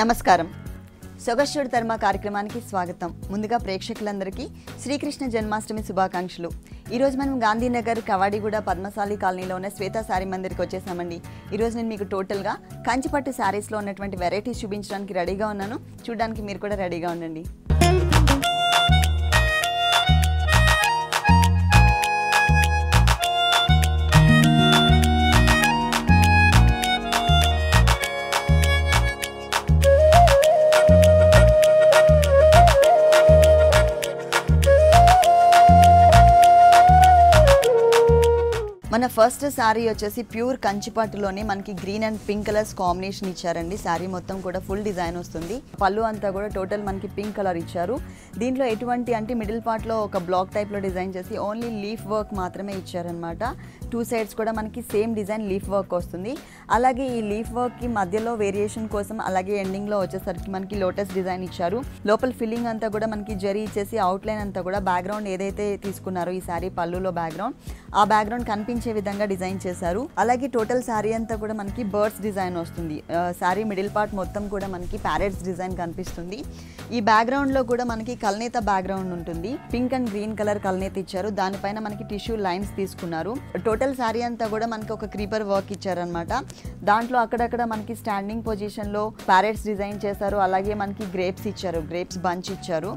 నమస్కారం. సొగశ్యుడి ధర్మ కార్యక్రమానికి స్వాగతం. ముందుగా ప్రేక్షకులందరికీ శ్రీకృష్ణ జన్మాష్టమి శుభాకాంక్షలు. ఈరోజు మనం గాంధీనగర్ కవాడిగూడ పద్మశాలి కాలనీలో ఉన్న శ్వేత శారీ మందిర్కి వచ్చేసామండి. ఈరోజు నేను మీకు టోటల్గా కంచిపట్టు శారీస్లో ఉన్నటువంటి వెరైటీస్ చూపించడానికి రెడీగా ఉన్నాను. చూడడానికి మీరు కూడా రెడీగా ఉండండి. మన ఫస్ట్ శారీ వచ్చేసి ప్యూర్ కంచిపట్టులోనే మనకి green and pink colours combination ఇచ్చారండి. శారీ మొత్తం కూడా ఫుల్ డిజైన్ వస్తుంది. పళ్ళు అంతా కూడా టోటల్ మనకి పింక్ కలర్ ఇచ్చారు. దీంట్లో ఎటువంటి అంటే మిడిల్ పార్ట్లో ఒక బ్లాక్ టైప్లో డిజైన్ చేసి ఓన్లీ లీఫ్ వర్క్ మాత్రమే ఇచ్చారనమాట. టూ సైడ్స్ కూడా మనకి సేమ్ డిజైన్ లీఫ్ వర్క్ వస్తుంది. అలాగే ఈ లీఫ్ వర్క్కి మధ్యలో వేరియేషన్ కోసం అలాగే ఎండింగ్లో వచ్చేసరికి మనకి లోటస్ డిజైన్ ఇచ్చారు. లోపల ఫిల్లింగ్ అంతా కూడా మనకి జరీ ఇచ్చేసి అవుట్లైన్ అంతా కూడా బ్యాక్గ్రౌండ్ ఏదైతే తీసుకున్నారో ఈ శారీ పళ్ళులో బ్యాక్గ్రౌండ్ ఆ బ్యాక్గ్రౌండ్ కనిపించే విధంగా డిజైన్ చేశారు. అలాగే టోటల్ శారీ అంతా కూడా మనకి బర్డ్స్ డిజైన్ వస్తుంది. శారీ మిడిల్ పార్ట్ మొత్తం కూడా మనకి ప్యారెట్స్ డిజైన్ కనిపిస్తుంది. ఈ బ్యాక్గ్రౌండ్లో కూడా మనకి కల్నేత బ్యాక్గ్రౌండ్ ఉంటుంది. పింక్ అండ్ గ్రీన్ కలర్ కల్నేత ఇచ్చారు. దానిపైన మనకి టిష్యూ లైన్స్ తీసుకున్నారు. టోటల్ శారీ అంతా కూడా మనకి ఒక క్రీపర్ వర్క్ ఇచ్చారనమాట. దాంట్లో అక్కడక్కడ మనకి స్టాండింగ్ పొజిషన్లో ప్యారెట్స్ డిజైన్ చేశారు. అలాగే మనకి గ్రేప్స్ ఇచ్చారు, గ్రేప్స్ బంచ్ ఇచ్చారు.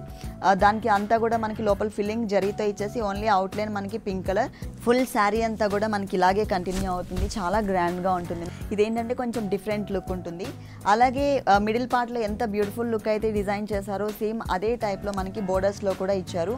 దానికి అంతా కూడా మనకి లోపల ఫిల్లింగ్ జరీతో ఇచ్చేసి ఓన్లీ అవుట్లైన్ మనకి పింక్ కలర్. ఫుల్ శారీ అంతా కూడా మనకి ఇలాగే కంటిన్యూ అవుతుంది. చాలా గ్రాండ్గా ఉంటుంది. ఇదేంటంటే కొంచెం డిఫరెంట్ లుక్ ఉంటుంది. అలాగే మిడిల్ పార్ట్లో ఎంత బ్యూటిఫుల్ లుక్ అయితే డిజైన్ చేశారో సేమ్ అదే టైప్లో మనకి బోర్డర్స్లో కూడా ఇచ్చారు.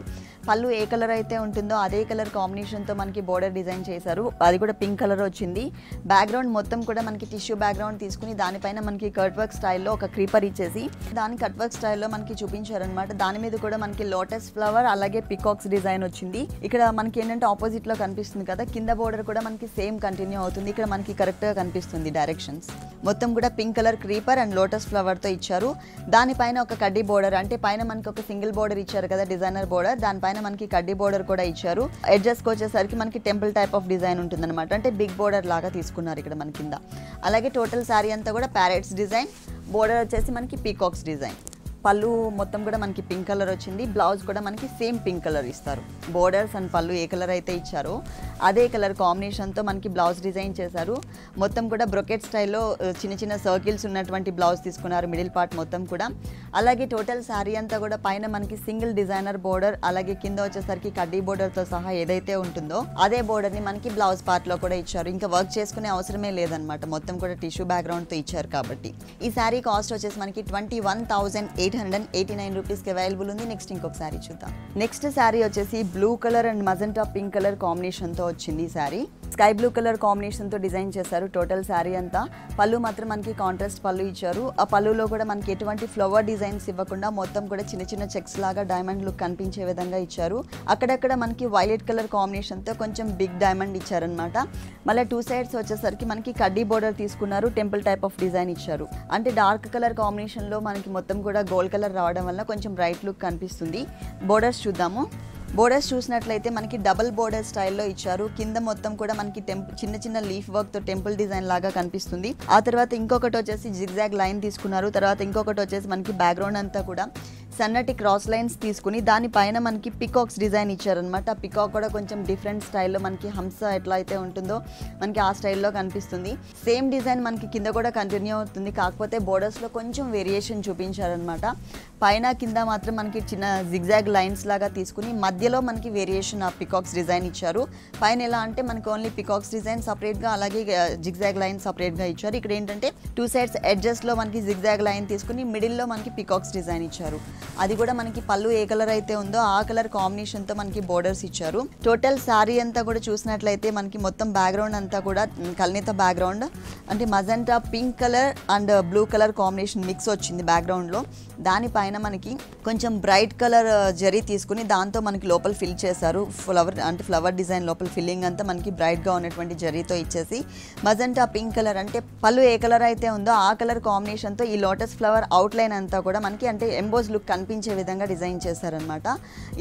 పళ్ళు ఏ కలర్ అయితే ఉంటుందో అదే కలర్ కాంబినేషన్తో మనకి బోర్డర్ డిజైన్ చేశారు. అది కూడా పింక్ కలర్ వచ్చింది. బ్యాక్గ్రౌండ్ మొత్తం కూడా మనకి టిష్యూ బ్యాక్గ్రౌండ్ తీసుకుని దానిపైన మనకి కట్ వర్క్ స్టైల్లో ఒక క్రీపర్ ఇచ్చేసి దాని కట్ వర్క్ స్టైల్లో మనకి చూపించారనమాట. దాని మీద కూడా మనకి లోటస్ ఫ్లవర్ అలాగే పికాక్స్ డిజైన్ వచ్చింది. ఇక్కడ మనకి ఏంటంటే ఆపోజిట్లో కనిపిస్తుంది కదా, కింద బోర్డర్ కూడా మనకి సేమ్ కంటిన్యూ అవుతుంది. ఇక్కడ మనకి కరెక్ట్గా కనిపిస్తుంది డైరెక్షన్స్. మొత్తం కూడా pink colour creeper and lotus ఫ్లవర్తో ఇచ్చారు. దానిపైన ఒక కడ్డీ బోర్డర్, అంటే పైన మనకి ఒక సింగిల్ బోర్డర్ ఇచ్చారు కదా డిజైనర్ బోర్డర్, దానిపైన మనకి కడ్డీ బోర్డర్ కూడా ఇచ్చారు. ఎడ్జెస్కి వచ్చేసరికి మనకి టెంపుల్ టైప్ ఆఫ్ డిజైన్ ఉంటుంది అనమాట. అంటే బిగ్ బోర్డర్ లాగా తీసుకున్నారు ఇక్కడ మన కింద. అలాగే టోటల్ శారీ అంతా కూడా ప్యారెట్స్ డిజైన్, బోర్డర్ వచ్చేసి మనకి పీకాక్స్ డిజైన్. పళ్ళు మొత్తం కూడా మనకి పింక్ కలర్ వచ్చింది. బ్లౌజ్ కూడా మనకి సేమ్ పింక్ కలర్ ఇస్తారు. బోర్డర్స్ అండ్ పళ్ళు ఏ కలర్ అయితే ఇచ్చారో అదే కలర్ కాంబినేషన్తో మనకి బ్లౌజ్ డిజైన్ చేశారు. మొత్తం కూడా బ్రొకెట్ స్టైల్లో చిన్న చిన్న సర్కిల్స్ ఉన్నటువంటి బ్లౌజ్ తీసుకున్నారు మిడిల్ పార్ట్ మొత్తం కూడా. అలాగే టోటల్ శారీ అంతా కూడా పైన మనకి సింగిల్ డిజైనర్ బోర్డర్, అలాగే కింద వచ్చేసరికి కడ్డీ బోర్డర్తో సహా ఏదైతే ఉంటుందో అదే బోర్డర్ని మనకి బ్లౌజ్ పార్ట్లో కూడా ఇచ్చారు. ఇంకా వర్క్ చేసుకునే అవసరమే లేదనమాట. మొత్తం కూడా టిష్యూ బ్యాక్గ్రౌండ్తో ఇచ్చారు కాబట్టి. ఈ శారీ కాస్ట్ వచ్చేసి మనకి 21,889 రూపీస్కి అవైలబుల్ ఉంది. నెక్స్ట్ ఇంకొక శారీ చూద్దాం. నెక్స్ట్ శారీ వచ్చేసి blue colour and magenta pink colour కాంబినేషన్తో వచ్చింది. ఈ శారీ స్కై బ్లూ కలర్ కాంబినేషన్తో డిజైన్ చేశారు. టోటల్ శారీ అంతా పళ్ళు మాత్రం మనకి కాంట్రాస్ట్ పళ్ళు ఇచ్చారు. ఆ పళ్ళులో కూడా మనకి ఎటువంటి ఫ్లవర్ డిజైన్స్ ఇవ్వకుండా మొత్తం కూడా చిన్న చిన్న చెక్స్ లాగా డైమండ్ లుక్ కనిపించే విధంగా ఇచ్చారు. అక్కడక్కడ మనకి వైలెట్ కలర్ కాంబినేషన్తో కొంచెం బిగ్ డైమండ్ ఇచ్చారనమాట. మళ్ళీ టూ సైడ్స్ వచ్చేసరికి మనకి కడ్డీ బోర్డర్ తీసుకున్నారు. టెంపుల్ టైప్ ఆఫ్ డిజైన్ ఇచ్చారు. అంటే డార్క్ కలర్ కాంబినేషన్లో మనకి మొత్తం కూడా గోల్డ్ కలర్ రావడం వల్ల కొంచెం బ్రైట్ లుక్ కనిపిస్తుంది. బోర్డర్స్ చూద్దాము. బోర్డర్స్ చూసినట్లయితే మనకి డబుల్ బోర్డర్ స్టైల్లో ఇచ్చారు. కింద మొత్తం కూడా మనకి చిన్న చిన్న లీఫ్ వర్క్తో టెంపుల్ డిజైన్ లాగా కనిపిస్తుంది. ఆ తర్వాత ఇంకొకటి వచ్చేసి జిగ్జాగ్ లైన్ తీసుకున్నారు. తర్వాత ఇంకొకటి వచ్చేసి మనకి బ్యాక్గ్రౌండ్ అంతా కూడా సన్నటి క్రాస్ లైన్స్ తీసుకుని దానిపైన మనకి పికాక్స్ డిజైన్ ఇచ్చారనమాట. పికాక్ కూడా కొంచెం డిఫరెంట్ స్టైల్లో మనకి హంస ఎట్లా అయితే ఉంటుందో మనకి ఆ స్టైల్లో కనిపిస్తుంది. సేమ్ డిజైన్ మనకి కింద కూడా కంటిన్యూ అవుతుంది. కాకపోతే బోర్డర్స్లో కొంచెం వేరియేషన్ చూపించారనమాట. పైన కింద మాత్రం మనకి చిన్న జిగ్జాగ్ లైన్స్ లాగా తీసుకుని మధ్యలో మనకి వేరియేషన్ ఆ పికాక్స్ డిజైన్ ఇచ్చారు. పైన ఎలా అంటే మనకి ఓన్లీ పికాక్స్ డిజైన్ సపరేట్గా అలాగే జిగ్జాగ్ లైన్ సపరేట్గా ఇచ్చారు. ఇక్కడ ఏంటంటే టూ సైడ్స్ ఎడ్జెస్లో మనకి జిగ్జాగ్ లైన్ తీసుకుని మిడిల్లో మనకి పికాక్స్ డిజైన్ ఇచ్చారు. అది కూడా మనకి పళ్ళు ఏ కలర్ అయితే ఉందో ఆ కలర్ కాంబినేషన్తో మనకి బోర్డర్స్ ఇచ్చారు. టోటల్ శారీ అంతా కూడా చూసినట్లయితే మనకి మొత్తం బ్యాక్గ్రౌండ్ అంతా కూడా కల్నేత బ్యాక్గ్రౌండ్, అంటే magenta pink colour and blue colour combination mix వచ్చింది బ్యాక్గ్రౌండ్లో. దానిపైన మనకి కొంచెం బ్రైట్ కలర్ జరీ తీసుకుని దాంతో మనకి లోపల ఫిల్ చేశారు. ఫ్లవర్ డిజైన్ లోపల ఫిల్లింగ్ అంతా మనకి బ్రైట్గా ఉన్నటువంటి జరీతో ఇచ్చేసి మజెంటా పింక్ కలర్, అంటే పళ్ళు ఏ కలర్ అయితే ఉందో ఆ కలర్ కాంబినేషన్తో ఈ లోటస్ ఫ్లవర్ అవుట్లైన్ అంతా కూడా మనకి అంటే ఎంబోజ్ లుక్ కనిపించే విధంగా డిజైన్ చేశారనమాట.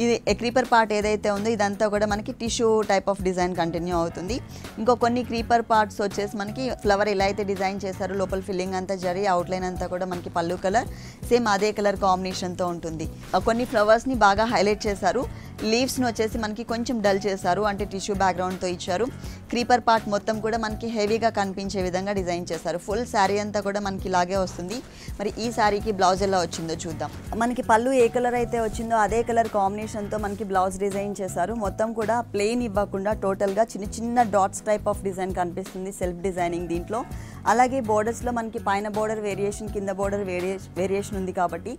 ఇది క్రీపర్ పార్ట్ ఏదైతే ఉందో ఇదంతా కూడా మనకి tissue type of design continue అవుతుంది. ఇంకో కొన్ని క్రీపర్ పార్ట్స్ వచ్చేసి మనకి ఫ్లవర్ ఎలా అయితే డిజైన్ చేశారో లోపల ఫిల్లింగ్ అంతా జరి అవుట్లైన్ అంతా కూడా మనకి పళ్ళు కలర్ సేమ్ అదే కలర్ కాంబినేషన్తో ఉంటుంది. కొన్ని ఫ్లవర్స్ని బాగా హైలైట్ చేశారు. లీవ్స్ని వచ్చేసి మనకి కొంచెం డల్ చేశారు, అంటే టిష్యూ బ్యాక్గ్రౌండ్తో ఇచ్చారు. క్రీపర్ పార్ట్ మొత్తం కూడా మనకి హెవీగా కనిపించే విధంగా డిజైన్ చేశారు. ఫుల్ శారీ అంతా కూడా మనకి ఇలాగే వస్తుంది. మరి ఈ శారీకి బ్లౌజ్ ఎలా వచ్చిందో చూద్దాం. మనకి పళ్ళు ఏ కలర్ అయితే వచ్చిందో అదే కలర్ కాంబినేషన్తో మనకి బ్లౌజ్ డిజైన్ చేశారు. మొత్తం కూడా ప్లెయిన్ ఇవ్వకుండా టోటల్గా చిన్న చిన్న డాట్స్ టైప్ ఆఫ్ డిజైన్ కనిపిస్తుంది, సెల్ఫ్ డిజైనింగ్ దీంట్లో. అలాగే బోర్డర్స్లో మనకి పైన బోర్డర్ వేరియేషన్, కింద బోర్డర్ వేరియేషన్ ఉంది కాబట్టి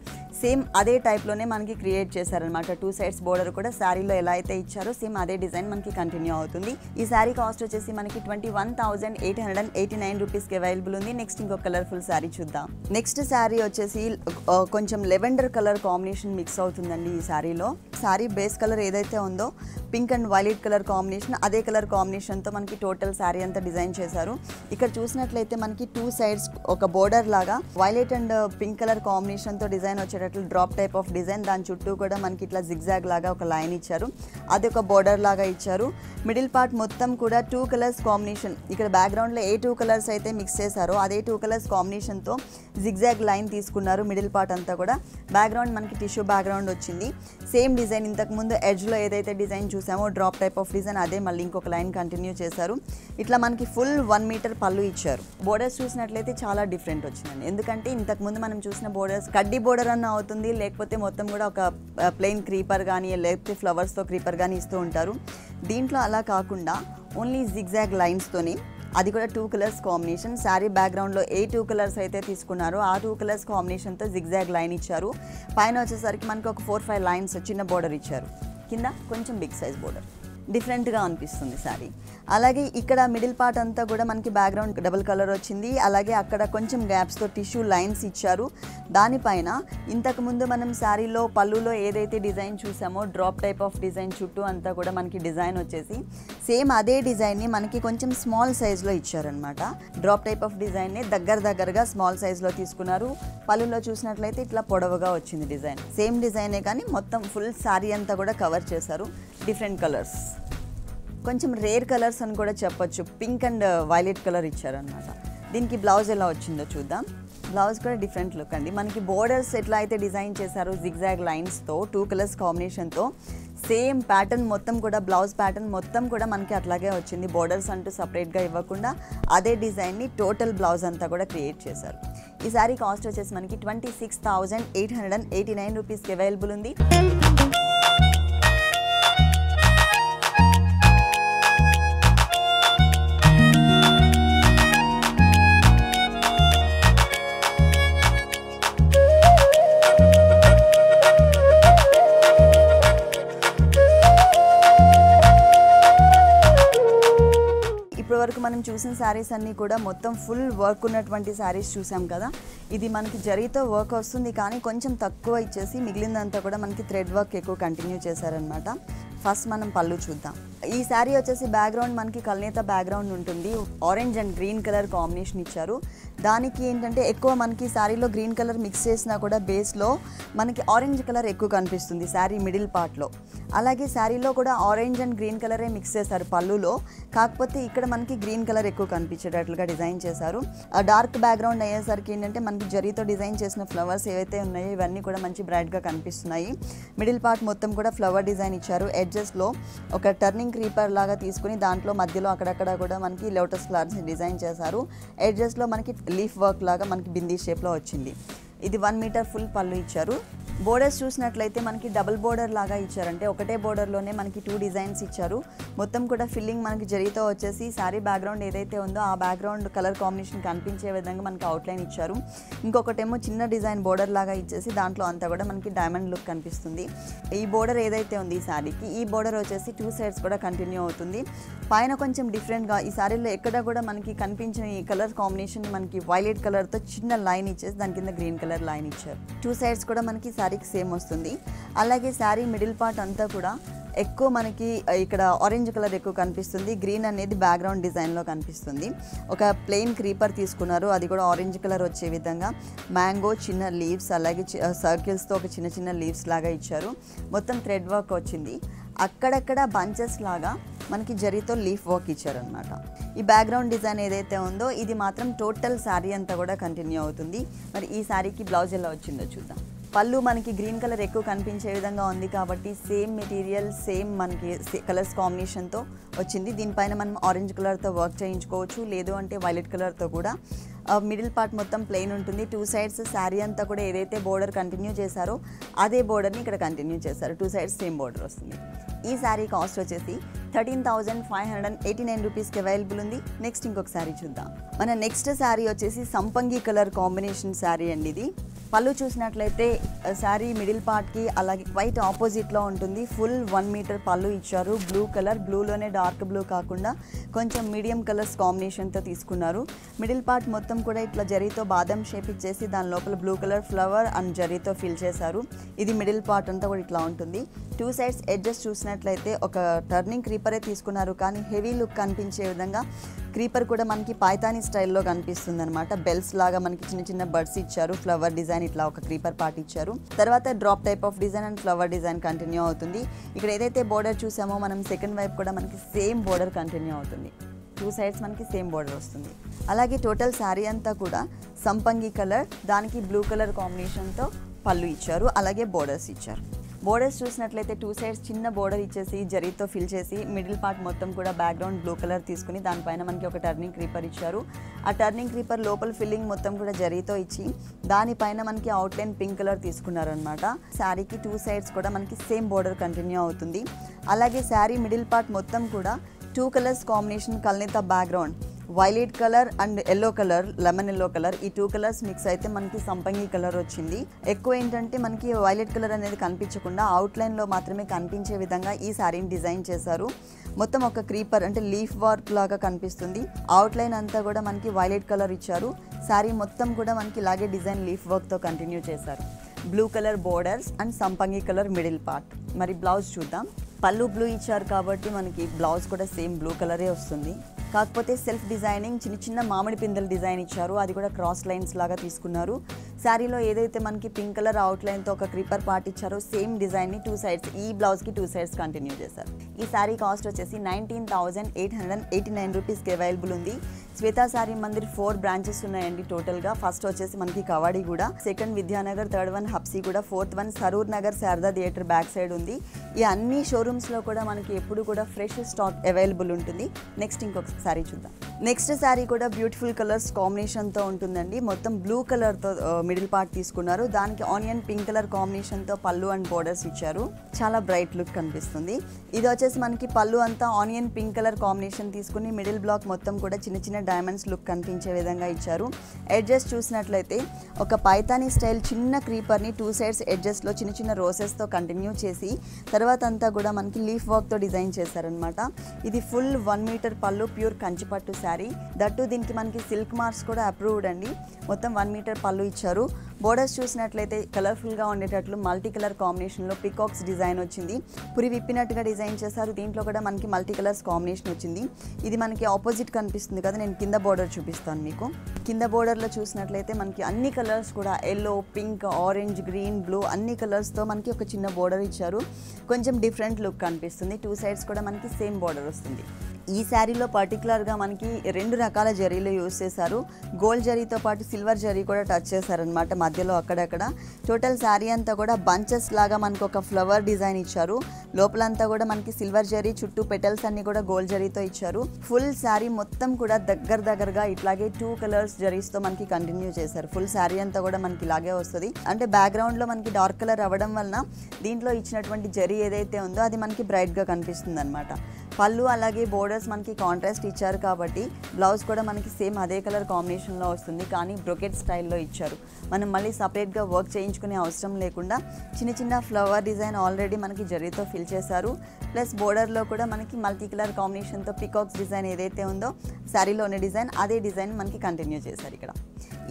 సేమ్ అదే టైప్లోనే మనకి క్రియేట్ చేశారనమాట. 2 సైడ్స్ బోర్డర్ కూడా శారీలో ఎలా అయితే ఇచ్చారో సేమ్ అదే డిజైన్ మనకి కంటిన్యూ అవుతుంది. ఈ శారీ కాస్ట్ వచ్చేసి మనకి 21,889 రూపీస్కి అవైలబుల్ ఉంది. నెక్స్ట్ ఇంకొక కలర్ఫుల్ శారీ చూద్దాం. నెక్స్ట్ శారీ వచ్చేసి కొంచెం లెవెండర్ కలర్ కాంబినేషన్ మిక్స్ అవుతుందండి ఈ శారీలో. శారీ బేస్ కలర్ ఏదైతే ఉందో pink and violet colour combination, అదే కలర్ కాంబినేషన్తో మనకి టోటల్ శారీ అంతా డిజైన్ చేశారు. ఇక్కడ చూసినట్లయితే మనకి 2 సైడ్స్ ఒక బోర్డర్ లాగా వైలెట్ అండ్ పింక్ కలర్ కాంబినేషన్తో డిజైన్ వచ్చేటట్లు డ్రాప్ టైప్ ఆఫ్ డిజైన్, దాని చుట్టూ కూడా మనకి ఇట్లా జిగ్జాగ్ లాగా ఒక లైన్ ఇచ్చారు, అది ఒక బోర్డర్ లాగా ఇచ్చారు. మిడిల్ పార్ట్ మొత్తం కూడా 2 కలర్స్ కాంబినేషన్, ఇక్కడ బ్యాక్గ్రౌండ్లో ఏ 2 కలర్స్ అయితే మిక్స్ చేశారో అదే 2 కలర్స్ కాంబినేషన్తో జిగ్జాగ్ లైన్ తీసుకున్నారు. మిడిల్ పార్ట్ అంతా కూడా బ్యాక్గ్రౌండ్ మనకి టిష్యూ బ్యాక్గ్రౌండ్ వచ్చింది. సేమ్ డిజైన్ ఇంతకుముందు ఎడ్జ్లో ఏదైతే డిజైన్ చూసామో డ్రాప్ టైప్ ఆఫ్ డిజైన్ అదే మళ్ళీ ఇంకొక లైన్ కంటిన్యూ చేశారు. ఇట్లా మనకి ఫుల్ 1 మీటర్ పళ్ళు ఇచ్చారు. బోర్డర్స్ చూసినట్లయితే చాలా డిఫరెంట్ వచ్చిందండి. ఎందుకంటే ఇంతకుముందు మనం చూసిన బోర్డర్స్ కడ్డీ బోర్డర్ అన్న అవుతుంది, లేకపోతే మొత్తం కూడా ఒక ప్లెయిన్ క్రీపర్ కానీ లేకపోతే ఫ్లవర్స్తో క్రీపర్ కానీ ఇస్తూ ఉంటారు. దీంట్లో అలా కాకుండా ఓన్లీ జిగ్జాగ్ లైన్స్తోనే, అది కూడా 2 కలర్స్ కాంబినేషన్. శారీ బ్యాక్గ్రౌండ్లో ఏ 2 కలర్స్ అయితే తీసుకున్నారో ఆ 2 కలర్స్ కాంబినేషన్తో జిగ్జాగ్ లైన్ ఇచ్చారు. పైన వచ్చేసరికి మనకి ఒక 4-5 లైన్స్ చిన్న బోర్డర్ ఇచ్చారు, కింద కొంచెం బిగ్ సైజ్ బోర్డర్. డిఫరెంట్గా అనిపిస్తుంది శారీ. అలాగే ఇక్కడ మిడిల్ పార్ట్ అంతా కూడా మనకి బ్యాక్గ్రౌండ్ డబుల్ కలర్ వచ్చింది. అలాగే అక్కడ కొంచెం గ్యాప్స్తో టిష్యూ లైన్స్ ఇచ్చారు. దానిపైన ఇంతకుముందు మనం శారీలో పళ్ళులో ఏదైతే డిజైన్ చూసామో డ్రాప్ టైప్ ఆఫ్ డిజైన్ చుట్టూ అంతా కూడా మనకి డిజైన్ వచ్చేసి సేమ్ అదే డిజైన్ని మనకి కొంచెం స్మాల్ సైజ్లో ఇచ్చారనమాట. డ్రాప్ టైప్ ఆఫ్ డిజైన్ని దగ్గరగా స్మాల్ సైజ్లో తీసుకున్నారు. పళ్ళులో చూసినట్లయితే ఇట్లా పొడవుగా వచ్చింది డిజైన్. సేమ్ డిజైనే కానీ మొత్తం ఫుల్ శారీ అంతా కూడా కవర్ చేశారు. డిఫరెంట్ కలర్స్, కొంచెం రేర్ కలర్స్ అని కూడా చెప్పొచ్చు. పింక్ అండ్ వైలెట్ కలర్ ఇచ్చారనమాట. దీనికి బ్లౌజ్ ఎలా వచ్చిందో చూద్దాం. బ్లౌజ్ కూడా డిఫరెంట్ లుక్ అండి. మనకి బోర్డర్స్ ఎట్లా అయితే డిజైన్ చేశారో జిగ్జాగ్ లైన్స్తో 2 కలర్స్ కాంబినేషన్తో సేమ్ ప్యాటర్న్ మొత్తం కూడా బ్లౌజ్ ప్యాటర్న్ మొత్తం కూడా మనకి అట్లాగే వచ్చింది. బోర్డర్స్ అంటూ సపరేట్గా ఇవ్వకుండా అదే డిజైన్ని టోటల్ బ్లౌజ్ అంతా కూడా క్రియేట్ చేశారు. ఈ సారీ కాస్ట్ వచ్చేసి మనకి 26,889 రూపీస్కి అవైలబుల్ ఉంది. వరకు మనం చూసిన శారీస్ అన్నీ కూడా మొత్తం ఫుల్ వర్క్ ఉన్నటువంటి శారీస్ చూసాం కదా. ఇది మనకి జరీతో వర్క్ వస్తుంది కానీ కొంచెం తక్కువ ఇచ్చేసి మిగిలిందంతా కూడా మనకి థ్రెడ్ వర్క్ ఎక్కువ కంటిన్యూ చేశారనమాట. ఫస్ట్ మనం పళ్ళు చూద్దాం. ఈ శారీ వచ్చేసి బ్యాక్గ్రౌండ్ మనకి కల్నేత బ్యాక్గ్రౌండ్ ఉంటుంది. Orange and green colour combination ఇచ్చారు. దానికి ఏంటంటే ఎక్కువ మనకి శారీలో గ్రీన్ కలర్ మిక్స్ చేసినా కూడా బేస్లో మనకి ఆరెంజ్ కలర్ ఎక్కువ కనిపిస్తుంది శారీ మిడిల్ పార్ట్లో. అలాగే శారీలో కూడా ఆరెంజ్ అండ్ గ్రీన్ కలరే మిక్స్ చేశారు పళ్ళులో. కాకపోతే ఇక్కడ మనకి గ్రీన్ కలర్ ఎక్కువ కనిపించేటట్లుగా డిజైన్ చేశారు. డార్క్ బ్యాక్గ్రౌండ్ అయ్యేసరికి ఏంటంటే మనకి జరీతో డిజైన్ చేసిన ఫ్లవర్స్ ఏవైతే ఉన్నాయో ఇవన్నీ కూడా మంచి బ్రైట్గా కనిపిస్తున్నాయి. మిడిల్ పార్ట్ మొత్తం కూడా ఫ్లవర్ డిజైన్ ఇచ్చారు. ఎడ్జెస్లో ఒక టర్నింగ్ క్రీపర్ లాగా తీసుకుని దాంట్లో మధ్యలో అక్కడక్కడ కూడా మనకి లోటస్ ఫ్లవర్స్ డిజైన్ చేశారు. ఎడ్జెస్లో మనకి లీఫ్ వర్క్ లాగా మనకి బిందీ షేప్లో వచ్చింది. ఇది 1 మీటర్ ఫుల్ పళ్ళు ఇచ్చారు. బోర్డర్స్ చూసినట్లయితే మనకి డబుల్ బోర్డర్ లాగా ఇచ్చారంటే ఒకటే బోర్డర్లోనే మనకి 2 డిజైన్స్ ఇచ్చారు. మొత్తం కూడా ఫిల్లింగ్ మనకి జరీతో వచ్చేసి శారీ బ్యాక్గ్రౌండ్ ఏదైతే ఉందో ఆ బ్యాక్గ్రౌండ్ కలర్ కాంబినేషన్ కనిపించే విధంగా మనకి అవుట్లైన్ ఇచ్చారు. ఇంకొకటేమో చిన్న డిజైన్ బోర్డర్ లాగా ఇచ్చేసి దాంట్లో అంతా కూడా మనకి డైమండ్ లుక్ కనిపిస్తుంది. ఈ బోర్డర్ ఏదైతే ఉంది ఈ శారీకి, ఈ బోర్డర్ వచ్చేసి 2 సైడ్స్ కూడా కంటిన్యూ అవుతుంది. పైన కొంచెం డిఫరెంట్గా ఈ శారీలో ఎక్కడ కూడా మనకి కనిపించిన ఈ కలర్ కాంబినేషన్ మనకి వైలెట్ కలర్తో చిన్న లైన్ ఇచ్చేసి దాని కింద గ్రీన్ కలర్ లైన్ ఇచ్చారు. 2 సైడ్స్ కూడా మనకి శారీ శారీకి సేమ్ వస్తుంది. అలాగే శారీ మిడిల్ పార్ట్ అంతా కూడా ఎక్కువ మనకి ఇక్కడ ఆరెంజ్ కలర్ ఎక్కువ కనిపిస్తుంది, గ్రీన్ అనేది బ్యాక్గ్రౌండ్ డిజైన్లో కనిపిస్తుంది. ఒక ప్లెయిన్ క్రీపర్ తీసుకున్నారు, అది కూడా ఆరెంజ్ కలర్ వచ్చే విధంగా. మ్యాంగో చిన్న లీవ్స్, అలాగే సర్కిల్స్తో ఒక చిన్న చిన్న లీవ్స్ లాగా ఇచ్చారు. మొత్తం థ్రెడ్ వర్క్ వచ్చింది. అక్కడక్కడ బంచెస్ లాగా మనకి జరీతో లీఫ్ వర్క్ ఇచ్చారనమాట. ఈ బ్యాక్గ్రౌండ్ డిజైన్ ఏదైతే ఉందో ఇది మాత్రం టోటల్ శారీ అంతా కూడా కంటిన్యూ అవుతుంది. మరి ఈ శారీకి బ్లౌజ్ ఎలా వచ్చిందో చూద్దాం. పళ్ళు మనకి గ్రీన్ కలర్ ఎక్కువ కనిపించే విధంగా ఉంది కాబట్టి సేమ్ మెటీరియల్, సేమ్ మనకి కలర్స్ కాంబినేషన్తో వచ్చింది. దీనిపైన మనం ఆరెంజ్ కలర్తో వర్క్ చేయించుకోవచ్చు, లేదు అంటే వైలెట్ కలర్తో కూడా. మిడిల్ పార్ట్ మొత్తం ప్లెయిన్ ఉంటుంది. 2 సైడ్స్ శారీ అంతా కూడా ఏదైతే బోర్డర్ కంటిన్యూ చేశారో అదే బోర్డర్ని ఇక్కడ కంటిన్యూ చేశారు. 2 సైడ్స్ సేమ్ బోర్డర్ వస్తుంది. ఈ శారీ కాస్ట్ వచ్చేసి 13,589 రూపీస్కి అవైలబుల్ ఉంది. నెక్స్ట్ ఇంకొక శారీ చూద్దాం. మన నెక్స్ట్ శారీ వచ్చేసి సంపంగి కలర్ కాంబినేషన్ శారీ అండి. ఇది పళ్ళు చూసినట్లయితే శారీ మిడిల్ పార్ట్కి అలాగే క్వైట్ ఆపోజిట్లో ఉంటుంది. ఫుల్ 1 మీటర్ పళ్ళు ఇచ్చారు. బ్లూ కలర్, బ్లూలోనే డార్క్ బ్లూ కాకుండా కొంచెం మీడియం కలర్స్ కాంబినేషన్తో తీసుకున్నారు. మిడిల్ పార్ట్ మొత్తం కూడా ఇట్లా జరీతో బాదం షేప్ ఇచ్చేసి దాని లోపల బ్లూ కలర్ ఫ్లవర్ అండ్ జరీతో ఫిల్ చేశారు. ఇది మిడిల్ పార్ట్ అంతా కూడా ఇట్లా ఉంటుంది. 2 సైడ్స్ ఎడ్జెస్ చూసినట్లయితే ఒక టర్నింగ్ క్రీపరే తీసుకున్నారు, కానీ హెవీ లుక్ కనిపించే విధంగా క్రీపర్ కూడా మనకి పైతానీ స్టైల్లో కనిపిస్తుంది అనమాట. బెల్స్ లాగా మనకి చిన్న చిన్న బర్డ్స్ ఇచ్చారు, ఫ్లవర్ డిజైన్ ఇట్లా ఒక క్రీపర్ పార్ట్ ఇచ్చారు. తర్వాత drop type of design and flower design continue అవుతుంది. ఇక్కడ ఏదైతే బోర్డర్ చూసామో మనం సెకండ్ వైపు కూడా మనకి సేమ్ బోర్డర్ కంటిన్యూ అవుతుంది. 2 సైడ్స్ మనకి సేమ్ బోర్డర్ వస్తుంది. అలాగే టోటల్ శారీ అంతా కూడా సంపంగి కలర్, దానికి బ్లూ కలర్ కాంబినేషన్తో పళ్ళు ఇచ్చారు, అలాగే బోర్డర్స్ ఇచ్చారు. బోర్డర్స్ చూసినట్లయితే 2 సైడ్స్ చిన్న బోర్డర్ ఇచ్చేసి జరీతో ఫిల్ చేసి మిడిల్ పార్ట్ మొత్తం కూడా బ్యాక్గ్రౌండ్ బ్లూ కలర్ తీసుకుని దానిపైన మనకి ఒక టర్నింగ్ క్రీపర్ ఇచ్చారు. ఆ టర్నింగ్ క్రీపర్ లోపల ఫిల్లింగ్ మొత్తం కూడా జరీతో ఇచ్చి దానిపైన మనకి అవుట్లైన్ పింక్ కలర్ తీసుకున్నారనమాట. శారీకి 2 సైడ్స్ కూడా మనకి సేమ్ బోర్డర్ కంటిన్యూ అవుతుంది. అలాగే శారీ మిడిల్ పార్ట్ మొత్తం కూడా 2 కలర్స్ కాంబినేషన్ కల్నేత background, violet colour and yellow colour, lemon yellow colour, ఈ 2 కలర్స్ మిక్స్ అయితే మనకి సంపంగి కలర్ వచ్చింది. ఎక్కువ ఏంటంటే మనకి వైలెట్ కలర్ అనేది కనిపించకుండా అవుట్లైన్లో మాత్రమే కనిపించే విధంగా ఈ శారీని డిజైన్ చేశారు. మొత్తం ఒక క్రీపర్ అంటే లీఫ్ వర్క్ లాగా కనిపిస్తుంది. అవుట్లైన్ అంతా కూడా మనకి వైలెట్ కలర్ ఇచ్చారు. శారీ మొత్తం కూడా మనకి ఇలాగే డిజైన్ లీఫ్ వర్క్తో కంటిన్యూ చేశారు. బ్లూ కలర్ బోర్డర్స్ అండ్ సంపంగి కలర్ మిడిల్ పార్ట్. మరి బ్లౌజ్ చూద్దాం. పళ్ళు బ్లూ ఇచ్చారు కాబట్టి మనకి బ్లౌజ్ కూడా సేమ్ బ్లూ కలరే వస్తుంది. కాకపోతే సెల్ఫ్ డిజైనింగ్ చిన్న చిన్న మామిడి పిందెల డిజైన్ ఇచ్చారు, అది కూడా క్రాస్ లైన్స్ లాగా తీసుకున్నారు. శారీలో ఏదైతే మనకి పింక్ కలర్ అవుట్లైన్తో ఒక క్రీపర్ పార్ట్ ఇచ్చారో సేమ్ డిజైన్ని 2 సైడ్స్, ఈ బ్లౌజ్కి 2 సైడ్స్ కంటిన్యూ చేశారు. ఈ శారీ కాస్ట్ వచ్చేసి 19,889 రూపీస్కి అవైలబుల్ ఉంది. శ్వేతా శారీ మందిర్ 4 బ్రాంచెస్ ఉన్నాయండి టోటల్గా. ఫస్ట్ వచ్చేసి మనకి Kavadiguda, second Vidyanagar, third one Habsiguda, fourth one Saroor Nagar Sharada theatre back side ఉంది. ఈ అన్ని షోరూమ్స్లో కూడా మనకి ఎప్పుడు కూడా ఫ్రెష్ స్టాక్ అవైలబుల్ ఉంటుంది. నెక్స్ట్ ఇంకొక శారీ చూద్దాం. నెక్స్ట్ శారీ కూడా బ్యూటిఫుల్ కలర్స్ కాంబినేషన్తో ఉంటుందండి. మొత్తం బ్లూ కలర్తో మిడిల్ పార్ట్ తీసుకున్నారు, దానికి ఆనియన్ పింక్ కలర్ కాంబినేషన్తో పళ్ళు అండ్ బోర్డర్స్ ఇచ్చారు. చాలా బ్రైట్ లుక్ కనిపిస్తుంది. ఇది వచ్చేసి మనకి పళ్ళు అంతా ఆనియన్ పింక్ కలర్ కాంబినేషన్ తీసుకుని మిడిల్ బ్లాక్ మొత్తం కూడా చిన్న చిన్న డైమండ్స్ లుక్ కనిపించే విధంగా ఇచ్చారు. ఎడ్జెస్ చూసినట్లయితే ఒక పైతానీ స్టైల్ చిన్న క్రీపర్ని 2 సైడ్స్ ఎడ్జెస్లో చిన్న చిన్న రోసెస్తో కంటిన్యూ చేసి తర్వాత అంతా కూడా మనకి లీఫ్ వర్క్తో డిజైన్ చేశారనమాట. ఇది ఫుల్ 1 మీటర్ పళ్ళు, ప్యూర్ కంచిపట్టు శారీ. దట్టు దీనికి మనకి సిల్క్ మార్క్స్ కూడా అప్రూవ్డ్ అండి. మొత్తం 1 మీటర్ పళ్ళు ఇచ్చారు. బోర్డర్స్ చూసినట్లయితే కలర్ఫుల్గా ఉండేటట్లు మల్టీ కలర్ కాంబినేషన్లో పికాక్స్ డిజైన్ వచ్చింది. పురి విప్పినట్టుగా డిజైన్ చేశారు. దీంట్లో కూడా మనకి మల్టీ కలర్స్ కాంబినేషన్ వచ్చింది. ఇది మనకి ఆపోజిట్ కనిపిస్తుంది కదా, నేను కింద బోర్డర్ చూపిస్తాను మీకు. కింద బోర్డర్లో చూసినట్లయితే మనకి అన్ని కలర్స్ కూడా yellow, pink, orange, green, blue అన్ని కలర్స్తో మనకి ఒక చిన్న బోర్డర్ ఇచ్చారు. కొంచెం డిఫరెంట్ లుక్ కనిపిస్తుంది. 2 సైడ్స్ కూడా మనకి సేమ్ బోర్డర్ వస్తుంది. ఈ శారీలో పర్టికులర్గా మనకి 2 రకాల జరీలు యూజ్ చేశారు. గోల్డ్ జరీతో పాటు సిల్వర్ జరీ కూడా టచ్ చేశారనమాట మధ్యలో అక్కడక్కడ. టోటల్ శారీ అంతా కూడా బంచెస్ లాగా మనకు ఒక ఫ్లవర్ డిజైన్ ఇచ్చారు. లోపలంతా కూడా మనకి సిల్వర్ జరీ, చుట్టూ పెటల్స్ అన్ని కూడా గోల్డ్ జరీతో ఇచ్చారు. ఫుల్ శారీ మొత్తం కూడా దగ్గరగా ఇట్లాగే 2 కలర్స్ జరీస్తో మనకి కంటిన్యూ చేశారు. ఫుల్ శారీ అంతా కూడా మనకి ఇలాగే వస్తుంది. అంటే బ్యాక్గ్రౌండ్లో మనకి డార్క్ కలర్ అవ్వడం వలన దీంట్లో ఇచ్చినటువంటి జరీ ఏదైతే ఉందో అది మనకి బ్రైట్గా కనిపిస్తుంది అనమాట. పళ్ళు అలాగే బోర్డర్స్ మనకి కాంట్రాస్ట్ ఇచ్చారు కాబట్టి బ్లౌజ్ కూడా మనకి సేమ్ అదే కలర్ కాంబినేషన్లో వస్తుంది, కానీ బ్రొకెట్ స్టైల్లో ఇచ్చారు. మనం మళ్ళీ సపరేట్గా వర్క్ చేయించుకునే అవసరం లేకుండా చిన్న చిన్న ఫ్లవర్ డిజైన్ ఆల్రెడీ మనకి జరీతో ఫిల్ చేశారు. ప్లస్ బోర్డర్లో కూడా మనకి మల్టీ కలర్ కాంబినేషన్తో పికాక్స్ డిజైన్ ఏదైతే ఉందో శారీలో ఉన్న డిజైన్, అదే డిజైన్ మనకి కంటిన్యూ చేశారు ఇక్కడ.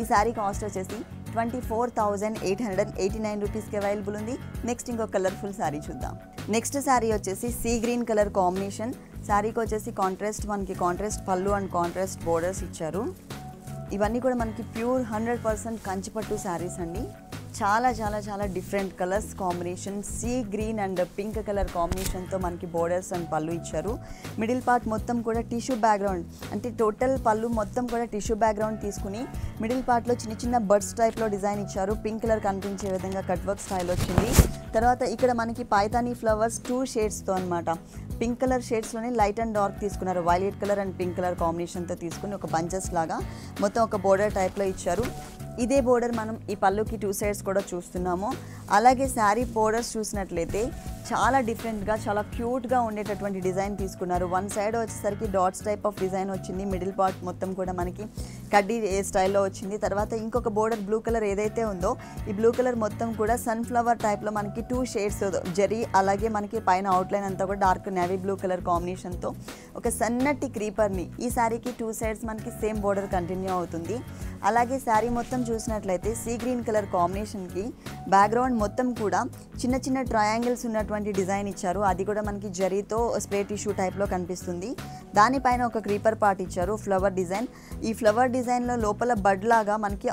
ఈ శారీ కాస్ట్ వచ్చేసి 24,889 రూపీస్కి అవైలబుల్ ఉంది. నెక్స్ట్ ఇంకో కలర్ఫుల్ శారీ చూద్దాం. నెక్స్ట్ శారీ వచ్చేసి సీ గ్రీన్ కలర్ కాంబినేషన్. శారీకి వచ్చేసి మనకి కాంట్రాస్ట్ పళ్ళు అండ్ కాంట్రాస్ట్ బోర్డర్స్ ఇచ్చారు. ఇవన్నీ కూడా మనకి ప్యూర్ 100% కంచిపట్టు శారీస్ అండి. చాలా చాలా చాలా different colours combination, sea green and pink colour కాంబినేషన్తో మనకి బోర్డర్స్ అండ్ పళ్ళు ఇచ్చారు. మిడిల్ పార్ట్ మొత్తం కూడా టిష్యూ బ్యాక్గ్రౌండ్, అంటే టోటల్ పళ్ళు మొత్తం కూడా టిష్యూ బ్యాక్గ్రౌండ్ తీసుకుని మిడిల్ పార్ట్లో చిన్న చిన్న బర్డ్స్ టైప్లో డిజైన్ ఇచ్చారు. పింక్ కలర్ కనిపించే విధంగా కట్ వర్క్ స్టైల్ వచ్చింది. తర్వాత ఇక్కడ మనకి పైతానీ ఫ్లవర్స్ 2 షేడ్స్తో అనమాట. పింక్ కలర్ షేడ్స్లోనే లైట్ అండ్ డార్క్ తీసుకున్నారు. Violet colour and pink colour కాంబినేషన్తో తీసుకుని ఒక బంచెస్ లాగా మొత్తం ఒక బోర్డర్ టైప్లో ఇచ్చారు. ఇదే బోర్డర్ మనం ఈ పళ్ళుకి 2 సైడ్స్ కూడా చూస్తున్నాము. అలాగే శారీ బోర్డర్స్ చూసినట్లయితే చాలా డిఫరెంట్గా చాలా క్యూట్గా ఉండేటటువంటి డిజైన్ తీసుకున్నారు. 1 సైడ్ వచ్చేసరికి డాట్స్ టైప్ ఆఫ్ డిజైన్ వచ్చింది. మిడిల్ పార్ట్ మొత్తం కూడా మనకి కడ్డీ స్టైల్లో వచ్చింది. తర్వాత ఇంకొక బోర్డర్ బ్లూ కలర్ ఏదైతే ఉందో ఈ బ్లూ కలర్ మొత్తం కూడా సన్ఫ్లవర్ టైప్లో మనకి 2 షేడ్స్ జరీ, అలాగే మనకి పైన అవుట్లైన్ అంతా కూడా డార్క్ నేవీ బ్లూ కలర్ కాంబినేషన్తో ఒక సన్నటి క్రీపర్ని ఈ శారీకి 2 సైడ్స్ మనకి సేమ్ బోర్డర్ కంటిన్యూ అవుతుంది. అలాగే శారీ మొత్తం చూసినట్లయితే సీ గ్రీన్ కలర్ కాంబినేషన్కి బ్యాక్గ్రౌండ్ మొత్తం కూడా చిన్న చిన్న ట్రయాంగిల్స్ ఉన్నటువంటి డిజైన్ ఇచ్చారు. అది కూడా మనకి జరీతో స్ప్రే టిష్యూ టైప్లో కనిపిస్తుంది. దానిపైన ఒక క్రీపర్ పార్ట్ ఇచ్చారు, ఫ్లవర్ డిజైన్. ఈ ఫ్లవర్ డిజైన్లో లోపల బడ్ లాగా మనకి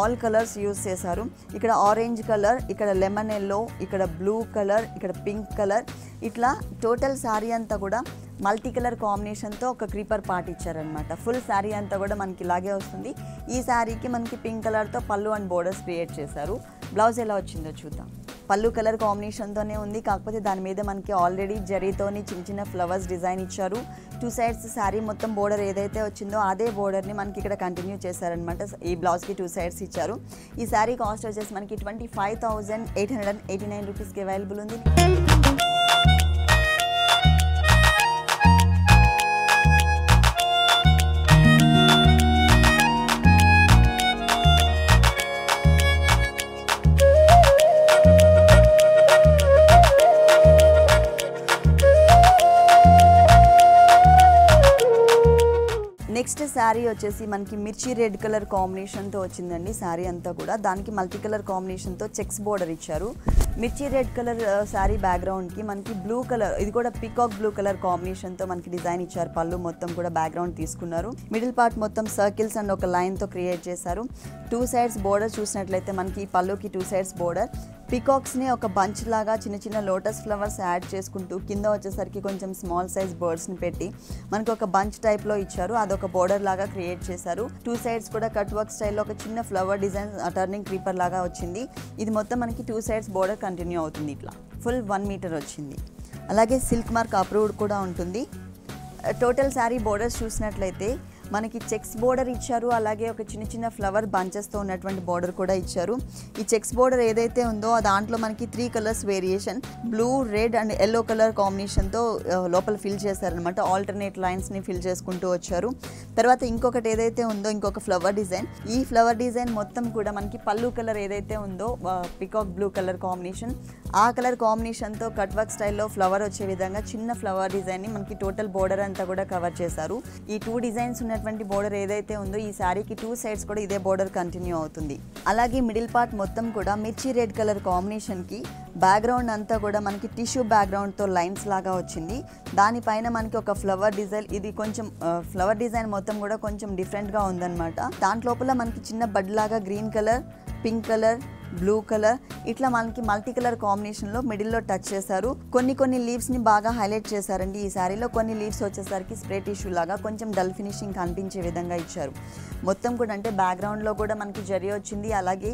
ఆల్ కలర్స్ యూజ్ చేశారు. ఇక్కడ ఆరెంజ్ కలర్, ఇక్కడ లెమన్ ఎల్లో, ఇక్కడ బ్లూ కలర్, ఇక్కడ పింక్ కలర్, ఇట్లా టోటల్ శారీ అంతా కూడా మల్టీ కలర్ కాంబినేషన్తో ఒక క్రీపర్ పార్ట్ ఇచ్చారనమాట. ఫుల్ శారీ అంతా కూడా మనకి ఇలాగే వస్తుంది. ఈ శారీకి మనకి పింక్ కలర్తో పళ్ళు అండ్ బోర్డర్స్ క్రియేట్ చేశారు. బ్లౌజ్ ఎలా వచ్చిందో చూద్దాం. పళ్ళు కలర్ కాంబినేషన్తోనే ఉంది, కాకపోతే దాని మీద మనకి ఆల్రెడీ జరీతోని చిన్న చిన్న ఫ్లవర్స్ డిజైన్ ఇచ్చారు. 2 సైడ్స్ శారీ మొత్తం బోర్డర్ ఏదైతే వచ్చిందో అదే బోర్డర్ని మనకి ఇక్కడ కంటిన్యూ చేశారనమాట. ఈ బ్లౌజ్కి 2 సైడ్స్ ఇచ్చారు. ఈ శారీ కాస్ట్ వచ్చేసి మనకి 25,889 రూపీస్కి అవైలబుల్ ఉంది. నెక్స్ట్ శారీ వచ్చేసి మనకి మిర్చి రెడ్ కలర్ కాంబినేషన్తో వచ్చిందండి. శారీ అంతా కూడా దానికి మల్టీ కలర్ కాంబినేషన్తో చెక్స్ బోర్డర్ ఇచ్చారు. మిర్చి రెడ్ కలర్ శారీ బ్యాక్గ్రౌండ్కి మనకి బ్లూ కలర్, ఇది కూడా పీకాక్ బ్లూ కలర్ కాంబినేషన్తో మనకి డిజైన్ ఇచ్చారు. పళ్ళు మొత్తం కూడా బ్యాక్గ్రౌండ్ తీసుకున్నారు. మిడిల్ పార్ట్ మొత్తం సర్కిల్స్ అండ్ ఒక లైన్తో క్రియేట్ చేశారు. 2 సైడ్స్ బోర్డర్ చూసినట్లయితే మనకి ఈ పళ్ళుకి 2 సైడ్స్ బోర్డర్ పీకాక్స్ని ఒక బంచ్ లాగా చిన్న చిన్న లోటస్ ఫ్లవర్స్ యాడ్ చేసుకుంటూ కింద వచ్చేసరికి కొంచెం స్మాల్ సైజ్ బర్డ్స్ని పెట్టి మనకి ఒక బంచ్ టైప్లో ఇచ్చారు. అదొక బోర్డర్ లాగా క్రియేట్ చేశారు. 2 సైడ్స్ కూడా కట్ వర్క్ స్టైల్లో ఒక చిన్న ఫ్లవర్ డిజైన్ టర్నింగ్ క్రీపర్ లాగా వచ్చింది. ఇది మొత్తం మనకి 2 సైడ్స్ బోర్డర్ కంటిన్యూ అవుతుంది. ఇట్లా ఫుల్ 1 మీటర్ వచ్చింది. అలాగే సిల్క్ మార్క్ అప్రూవ్డ్ కూడా ఉంటుంది. టోటల్ శారీ బోర్డర్స్ చూసినట్లయితే మనకి చెక్స్ బోర్డర్ ఇచ్చారు. అలాగే ఒక చిన్న చిన్న ఫ్లవర్ బంచెస్తో ఉన్నటువంటి బోర్డర్ కూడా ఇచ్చారు. ఈ చెక్స్ బోర్డర్ ఏదైతే ఉందో దాంట్లో మనకి 3 colours variation, blue, red and yellow colour కాంబినేషన్తో లోపల ఫిల్ చేశారనమాట. ఆల్టర్నేట్ లైన్స్ని ఫిల్ చేసుకుంటూ వచ్చారు. తర్వాత ఇంకొకటి ఏదైతే ఉందో ఇంకొక ఫ్లవర్ డిజైన్, ఈ ఫ్లవర్ డిజైన్ మొత్తం కూడా మనకి పళ్ళు కలర్ ఏదైతే ఉందో పికాక్ బ్లూ కలర్ కాంబినేషన్, ఆ కలర్ కాంబినేషన్తో కట్ వర్క్ స్టైల్లో ఫ్లవర్ వచ్చే విధంగా చిన్న ఫ్లవర్ డిజైన్ని మనకి టోటల్ బోర్డర్ అంతా కూడా కవర్ చేశారు. ఈ 2 డిజైన్స్ ఉన్నటువంటి బోర్డర్ ఏదైతే ఉందో ఈ శారీకి 2 సైడ్స్ కూడా ఇదే బోర్డర్ కంటిన్యూ అవుతుంది. అలాగే మిడిల్ పార్ట్ మొత్తం కూడా మిర్చి రెడ్ కలర్ కాంబినేషన్కి బ్యాక్గ్రౌండ్ అంతా కూడా మనకి టిష్యూ బ్యాక్గ్రౌండ్తో లైన్స్ లాగా వచ్చింది. దానిపైన మనకి ఒక ఫ్లవర్ డిజైన్, ఇది కొంచెం ఫ్లవర్ డిజైన్ మొత్తం కూడా కొంచెం డిఫరెంట్గా ఉందన్నమాట. దాంట్లోపల మనకి చిన్న బడ్ లాగా green colour, pink colour, blue colour, ఇట్లా మనకి మల్టీ కలర్ కాంబినేషన్లో మిడిల్లో టచ్ చేశారు. కొన్ని లీవ్స్ని బాగా హైలైట్ చేశారండి ఈ శారీలో. కొన్ని లీవ్స్ వచ్చేసరికి స్ప్రే టిష్యూ లాగా కొంచెం డల్ ఫినిషింగ్ కనిపించే విధంగా ఇచ్చారు. మొత్తం కూడా అంటే బ్యాక్గ్రౌండ్లో కూడా మనకి జరీ వచ్చింది. అలాగే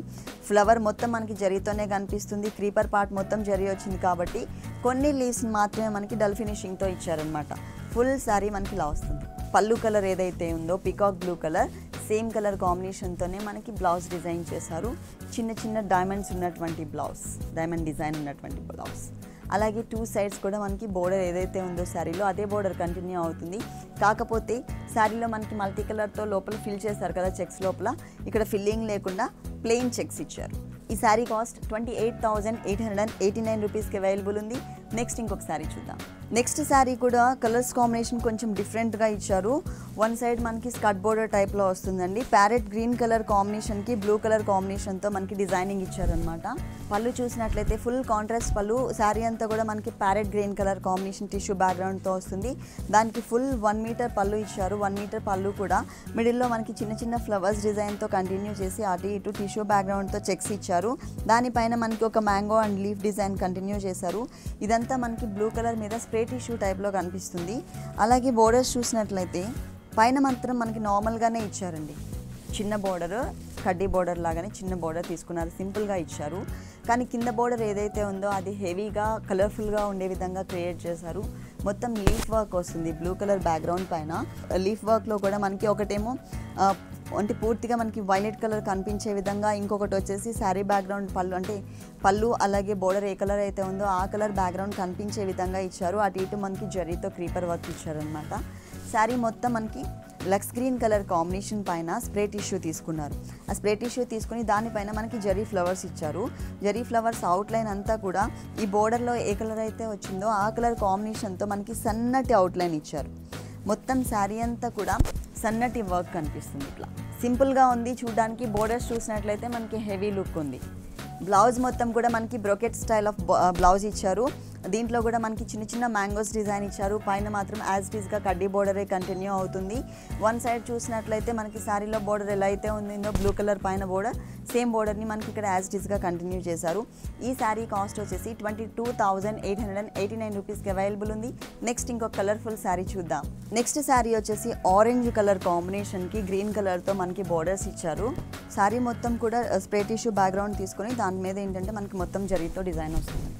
ఫ్లవర్ మొత్తం మనకి జరీతోనే కనిపిస్తుంది. క్రీపర్ పార్ట్ మొత్తం జరీ వచ్చింది కాబట్టి కొన్ని లీవ్స్ని మాత్రమే మనకి డల్ ఫినిషింగ్తో ఇచ్చారనమాట. ఫుల్ శారీ మనకి ఇలా వస్తుంది. పళ్ళు కలర్ ఏదైతే ఉందో peacock blue colour, same colour కాంబినేషన్తోనే మనకి బ్లౌజ్ డిజైన్ చేశారు. చిన్న చిన్న డైమండ్స్ ఉన్నటువంటి బ్లౌజ్, డైమండ్ డిజైన్ ఉన్నటువంటి బ్లౌజ్. అలాగే 2 సైడ్స్ కూడా మనకి బోర్డర్ ఏదైతే ఉందో శారీలో అదే బోర్డర్ కంటిన్యూ అవుతుంది. కాకపోతే శారీలో మనకి మల్టీ కలర్తో లోపల ఫిల్ చేశారు కదా చెక్స్ లోపల, ఇక్కడ ఫిల్లింగ్ లేకుండా ప్లెయిన్ చెక్స్ ఇచ్చారు. ఈ శారీ కాస్ట్ 28,889 రూపీస్కి అవైలబుల్ ఉంది. నెక్స్ట్ ఇంకొక శారీ చూద్దాం. నెక్స్ట్ శారీ కూడా కలర్స్ కాంబినేషన్ కొంచెం డిఫరెంట్గా ఇచ్చారు. వన్ సైడ్ మనకి స్కర్ట్ బోర్డర్ టైప్లో వస్తుందండి. ప్యారెట్ గ్రీన్ కలర్ కాంబినేషన్కి బ్లూ కలర్ కాంబినేషన్తో మనకి డిజైనింగ్ ఇచ్చారనమాట. పళ్ళు చూసినట్లయితే ఫుల్ కాంట్రాస్ట్ పళ్ళు. శారీ అంతా కూడా మనకి parrot green colour combination tissue బ్యాక్గ్రౌండ్తో వస్తుంది. దానికి ఫుల్ 1 మీటర్ పళ్ళు ఇచ్చారు. 1 మీటర్ పళ్ళు కూడా మిడిల్లో మనకి చిన్న చిన్న ఫ్లవర్స్ డిజైన్తో కంటిన్యూ చేసి అటు ఇటు టిష్యూ బ్యాక్గ్రౌండ్తో చెక్స్ ఇచ్చారు. దానిపైన మనకి ఒక mango and leaf design continue చేశారు. ఇదంతా మనకి బ్లూ కలర్ మీద స్ప్రే టిష్యూ టైప్లో కనిపిస్తుంది. అలాగే బోర్డర్స్ చూసినట్లయితే పైన మాత్రం మనకి నార్మల్గానే ఇచ్చారండి. చిన్న బోర్డర్, కడ్డీ బోర్డర్ లాగానే చిన్న బోర్డర్ తీసుకున్నారు, సింపుల్గా ఇచ్చారు. కానీ కింద బోర్డర్ ఏదైతే ఉందో అది హెవీగా కలర్ఫుల్గా ఉండే విధంగా క్రియేట్ చేశారు. మొత్తం లీఫ్ వర్క్ వస్తుంది బ్లూ కలర్ బ్యాక్గ్రౌండ్ పైన. లీఫ్ వర్క్లో కూడా మనకి ఒకటేమో అంటే పూర్తిగా మనకి వైలెట్ కలర్ కనిపించే విధంగా, ఇంకొకటి వచ్చేసి శారీ బ్యాక్గ్రౌండ్ పళ్ళు అంటే పళ్ళు అలాగే బోర్డర్ ఏ కలర్ అయితే ఉందో ఆ కలర్ బ్యాక్గ్రౌండ్ కనిపించే విధంగా ఇచ్చారు. అటు ఇటు మనకి జరీతో క్రీపర్ వర్క్ ఇచ్చారనమాట. శారీ మొత్తం మనకి లక్స్ గ్రీన్ కలర్ కాంబినేషన్ పైన స్ప్రే టిష్యూ తీసుకున్నారు. ఆ స్ప్రే టిష్యూ తీసుకుని దానిపైన మనకి జరీ ఫ్లవర్స్ ఇచ్చారు. జరీ ఫ్లవర్స్ అవుట్లైన్ అంతా కూడా ఈ బోర్డర్లో ఏ కలర్ అయితే వచ్చిందో ఆ కలర్ కాంబినేషన్తో మనకి సన్నటి అవుట్లైన్ ఇచ్చారు. మొత్తం శారీ అంతా కూడా సన్నటి వర్క్ కనిపిస్తుంది. ఇట్లా సింపుల్గా ఉంది చూడడానికి. బోర్డర్స్ చూసినట్లయితే మనకి హెవీ లుక్ ఉంది. బ్లౌజ్ మొత్తం కూడా మనకి బ్రోకెట్ స్టైల్ ఆఫ్ బ్లౌజ్ ఇచ్చారు. దీంట్లో కూడా మనకి చిన్న చిన్న మ్యాంగోస్ డిజైన్ ఇచ్చారు. పైన మాత్రం యాజ్ ఇట్ ఈస్గా కడ్డీ బోర్డరే కంటిన్యూ అవుతుంది. వన్ సైడ్ చూసినట్లయితే మనకి శారీలో బోర్డర్ ఎలా అయితే ఉందో బ్లూ కలర్ పైన బోర్డర్, సేమ్ బోర్డర్ని మనకి ఇక్కడ యాజ్ ఇట్ ఈస్గా కంటిన్యూ చేశారు. ఈ శారీ కాస్ట్ వచ్చేసి 22,889 రూపీస్కి అవైలబుల్ ఉంది. నెక్స్ట్ ఇంకొక కలర్ఫుల్ శారీ చూద్దాం. నెక్స్ట్ శారీ వచ్చేసి ఆరెంజ్ కలర్ కాంబినేషన్కి గ్రీన్ కలర్తో మనకి బోర్డర్స్ ఇచ్చారు. శారీ మొత్తం కూడా స్ప్రే టిష్యూ బ్యాక్గ్రౌండ్ తీసుకొని దాని మీద ఏంటంటే మనకి మొత్తం జరీతో డిజైన్ వస్తుంది.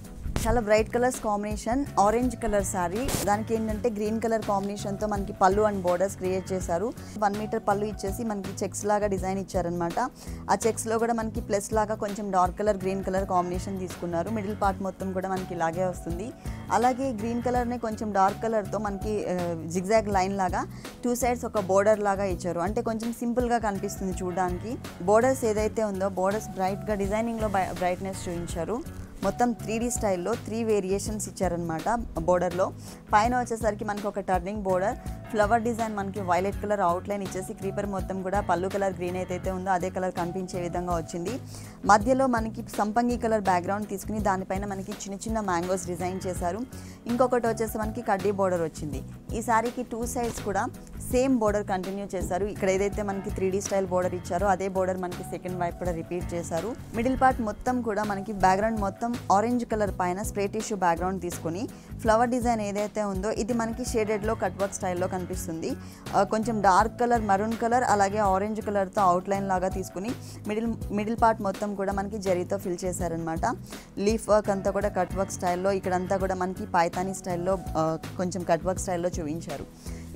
చాలా bright colours combination. Orange colour sari, దానికి ఏంటంటే గ్రీన్ కలర్ కాంబినేషన్తో మనకి పళ్ళు అండ్ బోర్డర్స్ క్రియేట్ చేశారు. 1 మీటర్ పళ్ళు ఇచ్చేసి మనకి చెక్స్ లాగా డిజైన్ ఇచ్చారనమాట. ఆ చెక్స్లో కూడా మనకి ప్లస్ లాగా కొంచెం dark colour green colour combination తీసుకున్నారు. మిడిల్ పార్ట్ మొత్తం కూడా మనకి ఇలాగే వస్తుంది. అలాగే గ్రీన్ కలర్ని కొంచెం డార్క్ కలర్తో మనకి జిగ్జాగ్ లైన్ లాగా 2 సైడ్స్ ఒక బోర్డర్ లాగా ఇచ్చారు. అంటే కొంచెం సింపుల్గా కనిపిస్తుంది చూడడానికి. బోర్డర్స్ ఏదైతే ఉందో బోర్డర్స్ బ్రైట్గా డిజైనింగ్లో బ్రైట్నెస్ చూపించారు. మొత్తం 3D స్టైల్లో 3 వేరియేషన్స్ ఇచ్చారనమాట బోర్డర్లో. పైన వచ్చేసరికి మనకి ఒక టర్నింగ్ బోర్డర్, ఫ్లవర్ డిజైన్ మనకి వైలెట్ కలర్ అవుట్లైన్ ఇచ్చేసి క్రీపర్ మొత్తం కూడా పళ్ళు కలర్ గ్రీన్ అయితే ఉందో అదే కలర్ కనిపించే విధంగా వచ్చింది. మధ్యలో మనకి సంపంగి కలర్ బ్యాక్గ్రౌండ్ తీసుకుని దానిపైన మనకి చిన్న చిన్న మ్యాంగోస్ డిజైన్ చేశారు. ఇంకొకటి వచ్చేసి మనకి కడ్డీ బోర్డర్ వచ్చింది. ఈ శారీకి 2 సైడ్స్ కూడా సేమ్ బోర్డర్ కంటిన్యూ చేశారు. ఇక్కడ ఏదైతే మనకి 3D స్టైల్ బోర్డర్ ఇచ్చారో అదే బోర్డర్ మనకి సెకండ్ వైపు కూడా రిపీట్ చేశారు. మిడిల్ పార్ట్ మొత్తం కూడా మనకి బ్యాక్గ్రౌండ్ మొత్తం ఆరెంజ్ కలర్ పైన స్ప్రే టిష్యూ బ్యాక్గ్రౌండ్ తీసుకుని ఫ్లవర్ డిజైన్ ఏదైతే ఉందో ఇది మనకి షేడెడ్లో కట్ వర్క్ స్టైల్లో కనిపిస్తుంది. కొంచెం డార్క్ కలర్, మరూన్ కలర్ అలాగే ఆరెంజ్ కలర్తో అవుట్లైన్ లాగా తీసుకుని మిడిల్ పార్ట్ మొత్తం కూడా మనకి జరీతో ఫిల్ చేశారనమాట. లీఫ్ వర్క్ అంతా కూడా కట్ వర్క్ స్టైల్లో, ఇక్కడంతా కూడా మనకి పైతానీ స్టైల్లో కొంచెం కట్ వర్క్ స్టైల్లో చూపించారు.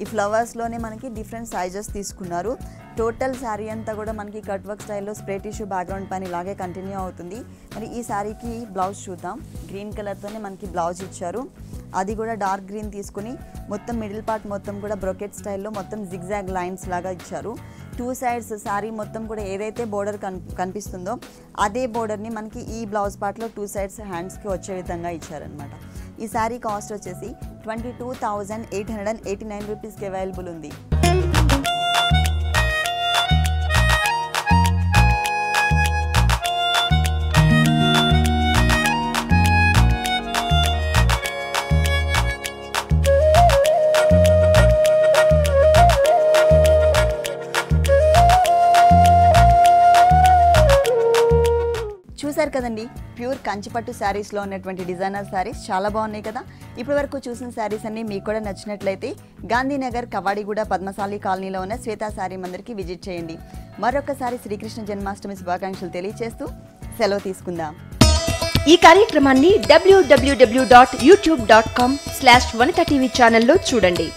ఈ ఫ్లవర్స్లోనే మనకి డిఫరెంట్ సైజెస్ తీసుకున్నారు. టోటల్ శారీ అంతా కూడా మనకి కట్ వర్క్ స్టైల్లో స్ప్రే టిష్యూ బ్యాక్గ్రౌండ్ పైన ఇలాగే కంటిన్యూ అవుతుంది. మరి ఈ శారీకి బ్లౌజ్ చూద్దాం. గ్రీన్ కలర్తోనే మనకి బ్లౌజ్ ఇచ్చారు. అది కూడా డార్క్ గ్రీన్ తీసుకుని మొత్తం మిడిల్ పార్ట్ మొత్తం కూడా బ్రోకెట్ స్టైల్లో మొత్తం జిగ్జాగ్ లైన్స్ లాగా ఇచ్చారు. 2 సైడ్స్ శారీ మొత్తం కూడా ఏదైతే బోర్డర్ కనిపిస్తుందో అదే బోర్డర్ని మనకి ఈ బ్లౌజ్ పార్ట్లో 2 సైడ్స్ హ్యాండ్స్కి వచ్చే విధంగా ఇచ్చారనమాట. ఈ శారీ కాస్ట్ వచ్చేసి 22,889 రూపీస్కి అవైలబుల్ ఉంది. చూసారు కదండి, ప్యూర్ కంచిపట్టు శారీస్లో ఉన్నటువంటి డిజైనర్ శారీస్ చాలా బాగున్నాయి కదా. ఇప్పటి వరకు చూసిన శారీస్ అన్నీ మీకు కూడా నచ్చినట్లయితే గాంధీనగర్, కవాడిగూడ, పద్మశాలి కాలనీలో ఉన్న శ్వేతా శారీ మందిర్కి విజిట్ చేయండి. మరొకసారి శ్రీకృష్ణ జన్మాష్టమి శుభాకాంక్షలు తెలియజేస్తూ సెలవు తీసుకుందాం. ఈ కార్యక్రమాన్ని www.youtube.com/vanitaTV ఛానల్లో చూడండి.